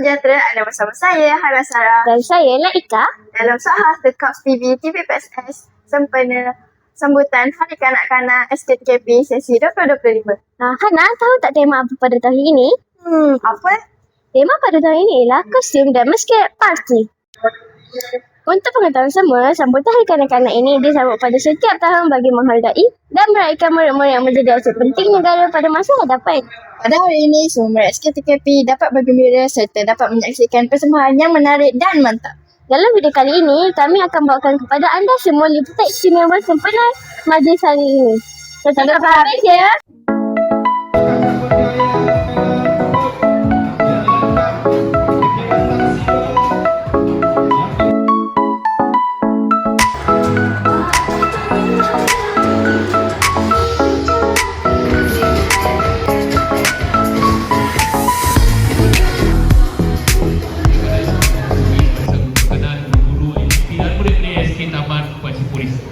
sejahtera, anda bersama saya, Hana Sarah. Dan saya Laika. Dalam Sahas The Cups TV, TVPSS, sempena sambutan Hari Kanak-Kanak SKTKP sesi 2025. Hana, tahu tak tema apa pada tahun ini? Apa? Tema pada tahun ini ialah kostum dan masket parti. Untuk pengetahuan semua, sambutan Hari Kanak-Kanak ini disambut pada setiap tahun bagi menghargai dan meraihkan murid-murid yang menjadi aset penting negara pada masa hadapan. Pada hari ini, semua murid SKTKP dapat bergembira serta dapat menyaksikan persembahan yang menarik dan mantap. Dalam video kali ini, kami akan bawakan kepada anda semua liputan istimewa sempena majlis hari ini. Tetap habis ya!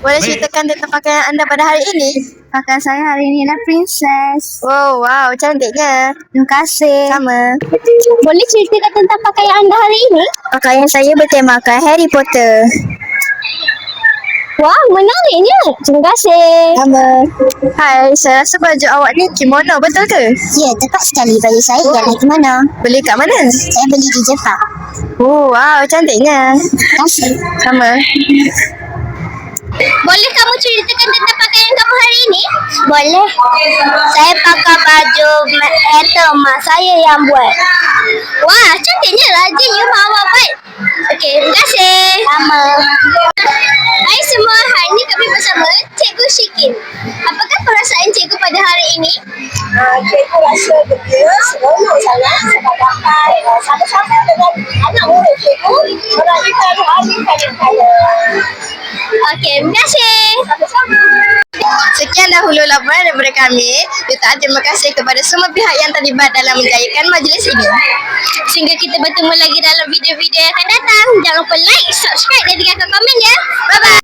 Boleh ceritakan tentang pakaian anda pada hari ini? Pakaian saya hari ini adalah princess. Wow, cantiknya. Terima kasih. Sama. Boleh ceritakan tentang pakaian anda hari ini? Pakaian saya bertemakan Harry Potter. Wah, menariknya. Terima kasih. Sama. Hai, saya rasa baju awak ni kimono, betul ke? Ya, tepat sekali baju saya ialah kimono. Beli kat mana? Saya beli di Jepang. Wow, cantiknya. Terima kasih. Sama. Boleh kamu ceritakan tentang pakaian kamu hari ini? Boleh. Saya pakai baju itu mak saya yang buat. Wah, cantiknya rajin you mak awak buat. Okey, terima kasih. Sama. Hai semua, hari ini kami bersama Cikgu Syikin. Apakah perasaan cikgu pada hari ini? Cikgu rasa gembira, seronok sangat sebab dapat sama-sama dengan anak murid cikgu merayakan hari kanak-kanak. Okey, terima kasih. Sekian dahulu laporan daripada kami. Jutaan terima kasih kepada semua pihak yang terlibat dalam menjayakan majlis ini. Sehingga kita bertemu lagi dalam video-video yang akan datang. Jangan lupa like, subscribe dan tinggalkan komen ya. Bye-bye.